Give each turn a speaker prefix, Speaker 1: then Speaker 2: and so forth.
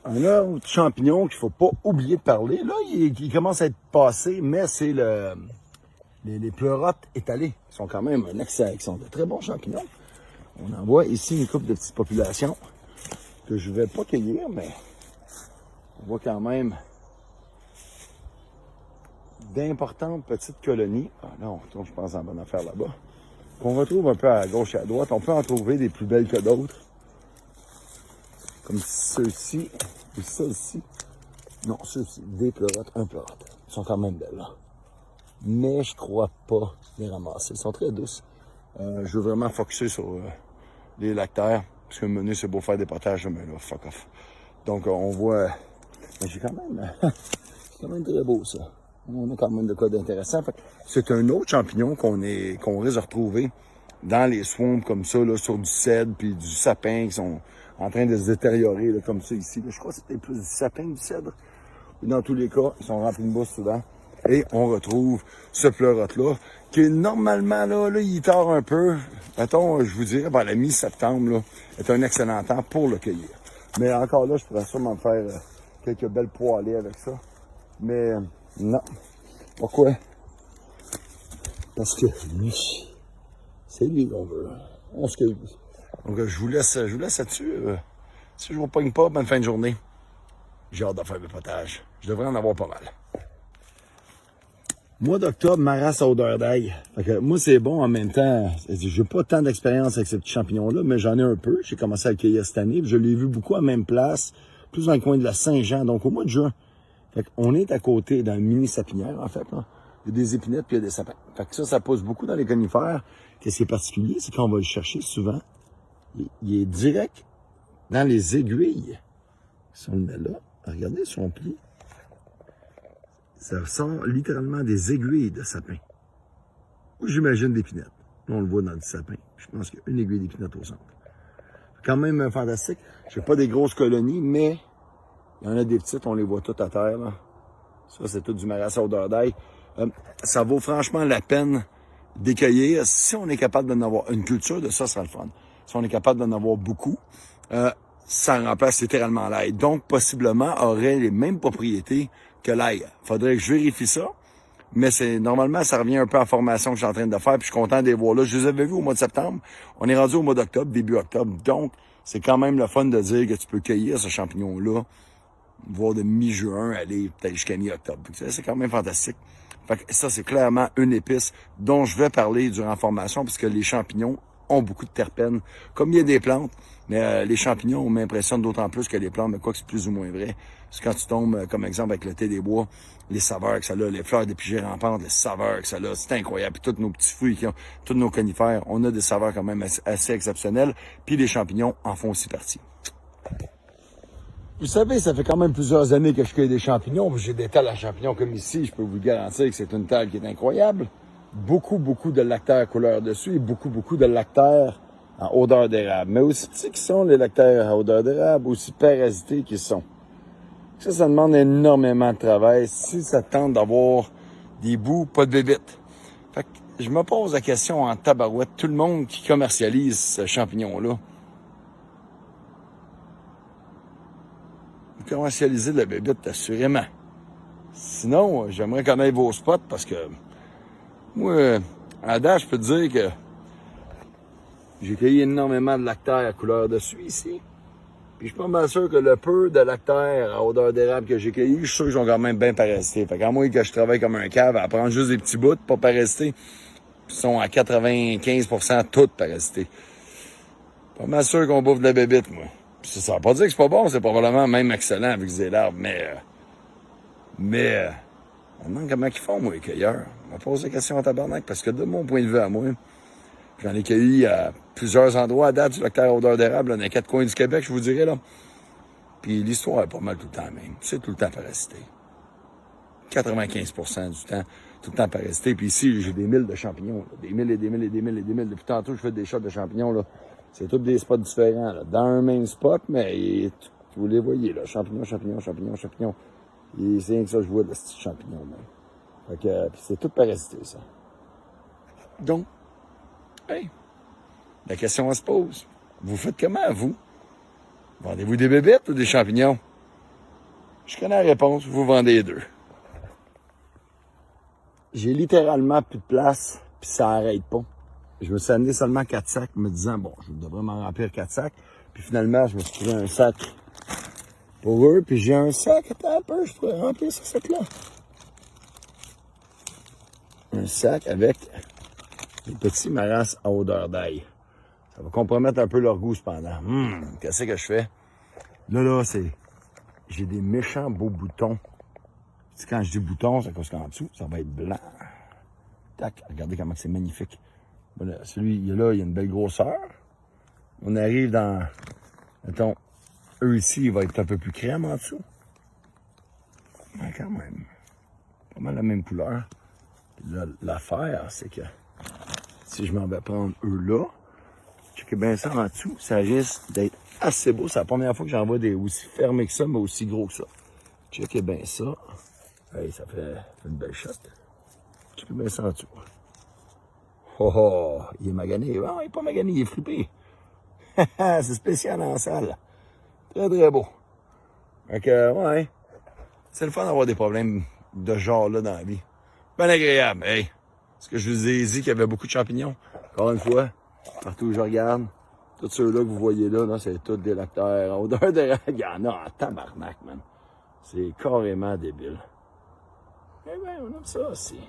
Speaker 1: Un autre champignon qu'il ne faut pas oublier de parler, là, il commence à être passé, mais c'est les pleurotes étalées. Ils sont quand même un excellent, ils sont de très bons champignons. On en voit ici une couple de petites populations que je ne vais pas cueillir, mais on voit quand même d'importantes petites colonies. Ah là, on retourne, je pense, en bonne affaire là-bas. Qu'on retrouve un peu à gauche et à droite. On peut en trouver des plus belles que d'autres. Comme ceux-ci, ou celles-ci. Non, ceux-ci, des pleurotes, un pleurote. Ils sont quand même belles, là. Mais je crois pas les ramasser. Ils sont très douces. Je veux vraiment focusser sur les lactaires. Parce que mener, c'est beau faire des potages, mais là, fuck off. Donc, on voit... Mais j'ai quand même... c'est quand même très beau, ça. On a quand même de quoi d'intéressant. C'est un autre champignon qu'on risque de retrouver dans les swamps comme ça, là, sur du cèdre puis du sapin qui sont en train de se détériorer, là, comme ça ici. Là, je crois que c'était plus du sapin que du cèdre. Dans tous les cas, ils sont remplis de mousse souvent. Et on retrouve ce pleurote-là, qui est normalement, là, il tord un peu. Mettons, je vous dirais, vers la mi-septembre, là, est un excellent temps pour le cueillir. Mais encore là, je pourrais sûrement faire quelques belles poêlées avec ça. Mais non. Pourquoi? Parce que lui, c'est lui qu'on veut. On se cueille. Donc, je vous laisse là-dessus. Si je vous pogne pas, bonne fin de journée. J'ai hâte de faire le potage. Je devrais en avoir pas mal. Mois d'octobre, ma race à odeur d'ail. Moi, c'est bon en même temps. J'ai pas tant d'expérience avec ces petits champignons-là, mais j'en ai un peu. J'ai commencé à le cueillir cette année. Je l'ai vu beaucoup à même place, plus dans le coin de la Saint-Jean, donc au mois de juin. On est à côté d'un mini sapinière, en fait. Là. Il y a des épinettes puis il y a des sapins. Ça pousse beaucoup dans les conifères. Qu'est-ce qui est particulier, c'est qu'on va le chercher souvent. Il est direct dans les aiguilles. Si on le met là, regardez son pied. Ça sort littéralement des aiguilles de sapin. Ou j'imagine d'épinette. On le voit dans le sapin. Je pense qu'il y a une aiguille d'épinette au centre. Quand même fantastique. Je n'ai pas des grosses colonies, mais il y en a des petites, on les voit toutes à terre. Là. Ça, c'est tout du marasses à odeur d'ail. Ça vaut franchement la peine d'écueillir. Si on est capable d'en avoir une culture de ça, ça sera le fun. Si on est capable d'en avoir beaucoup, ça remplace littéralement l'ail. Donc, possiblement, aurait les mêmes propriétés que l'ail. Faudrait que je vérifie ça. Mais normalement, ça revient un peu à la formation que je suis en train de faire. Puis je suis content de les voir là. Je les avais vus au mois de septembre. On est rendu au mois d'octobre, début octobre. Donc, c'est quand même le fun de dire que tu peux cueillir ce champignon-là, voire de mi-juin, aller peut-être jusqu'à mi-octobre. C'est quand même fantastique. Fait que ça, c'est clairement une épice dont je vais parler durant la formation, parce que les champignons ont beaucoup de terpènes, comme il y a des plantes. Mais les champignons m'impressionnent d'autant plus que les plantes, mais quoi que c'est plus ou moins vrai. Parce que quand tu tombes, comme exemple, avec le thé des bois, les saveurs que ça a, les fleurs d'épigée rampantes, les saveurs que ça a, c'est incroyable. Puis tous nos petits fruits, tous nos conifères, on a des saveurs quand même assez exceptionnelles. Puis les champignons en font aussi partie. Vous savez, ça fait quand même plusieurs années que je cueille des champignons. J'ai des talles à champignons comme ici. Je peux vous garantir que c'est une talle qui est incroyable. Beaucoup de lactaires couleur dessus et beaucoup de lactaires en odeur d'érable. Mais aussi petits qu'ils sont, les lactaires à odeur d'érable, aussi parasités qu'ils sont. Ça demande énormément de travail. Si ça tente d'avoir des bouts, pas de bébites. Fait que je me pose la question en tabarouette. Tout le monde qui commercialise ce champignon-là, vous commercialisez de la bébite, assurément. Sinon, j'aimerais connaître vos spots parce que moi, à date, je peux te dire que j'ai cueilli énormément de lactaires à couleur dessus ici. Puis je suis pas mal sûr que le peu de lactaires à odeur d'érable que j'ai cueilli, je suis sûr qu'ils ont quand même bien parasité. Fait qu'à moins que je travaille comme un cave à prendre juste des petits bouts, pas parasités, ils sont à 95% toutes parasitées. Pas mal sûr qu'on bouffe de la bébite, moi. Puis ça veut pas dire que c'est pas bon, c'est probablement même excellent avec des larves, mais on demande comment ils font, moi, les cueilleurs. On me pose la question à tabarnak, parce que de mon point de vue à moi, j'en ai cueilli à plusieurs endroits à date du lactaire à odeur d'érable, dans les 4 coins du Québec, je vous dirais, là. Puis l'histoire est pas mal tout le temps même. C'est tout le temps parasité. 95% du temps, tout le temps parasité. Puis ici, j'ai des milles de champignons, là. Des milles et des milles et des milles et des milles. Depuis tantôt, je fais des shots de champignons, là. C'est tous des spots différents, là. Dans un même spot, mais vous les voyez, là. Champignons. Et c'est rien que ça, je vois de ce champignon, même. Fait que, puis c'est tout parasité, ça. Donc, hey, la question se pose. Vous faites comment, vous? Vendez-vous des bébêtes ou des champignons? Je connais la réponse, vous vendez les deux. J'ai littéralement plus de place, puis ça arrête pas. Je me suis amené seulement 4 sacs, me disant, bon, je devrais m'en remplir 4 sacs. Puis finalement, je me suis trouvé un sac pour eux, puis j'ai un sac, attends un peu, je pourrais remplir ce sac-là. Un sac avec des petits marasses à odeur d'ail. Ça va compromettre un peu leur goût cependant. Qu'est-ce que je fais? Là, j'ai des méchants beaux boutons. Tu quand je dis boutons, c'est parce qu'en dessous, ça va être blanc. Tac, regardez comment c'est magnifique. Voilà, celui, là, il y a une belle grosseur. On arrive dans, mettons, eux ici, il va être un peu plus crème en dessous. Mais quand même, pas mal la même couleur. L'affaire, c'est que si je m'en vais prendre eux là, checkez bien ça en dessous, ça risque d'être assez beau. C'est la première fois que j'en vois des aussi fermés que ça, mais aussi gros que ça. Checkez bien ça. Hey, ça fait une belle shot. Checkez bien ça en dessous. Oh, il est magané. Non, il est pas magané, il est flippé. C'est spécial en salle. Très, très beau. Donc, ouais. C'est le fun d'avoir des problèmes de ce genre-là dans la vie. Ben agréable. Hey, est-ce que je vous ai dit qu'il y avait beaucoup de champignons? Encore une fois, partout où je regarde, tous ceux-là que vous voyez là, c'est tous des lactaires à odeur de rag. Il y en a en tabarnak, man. C'est carrément débile. Eh ben, on aime ça aussi.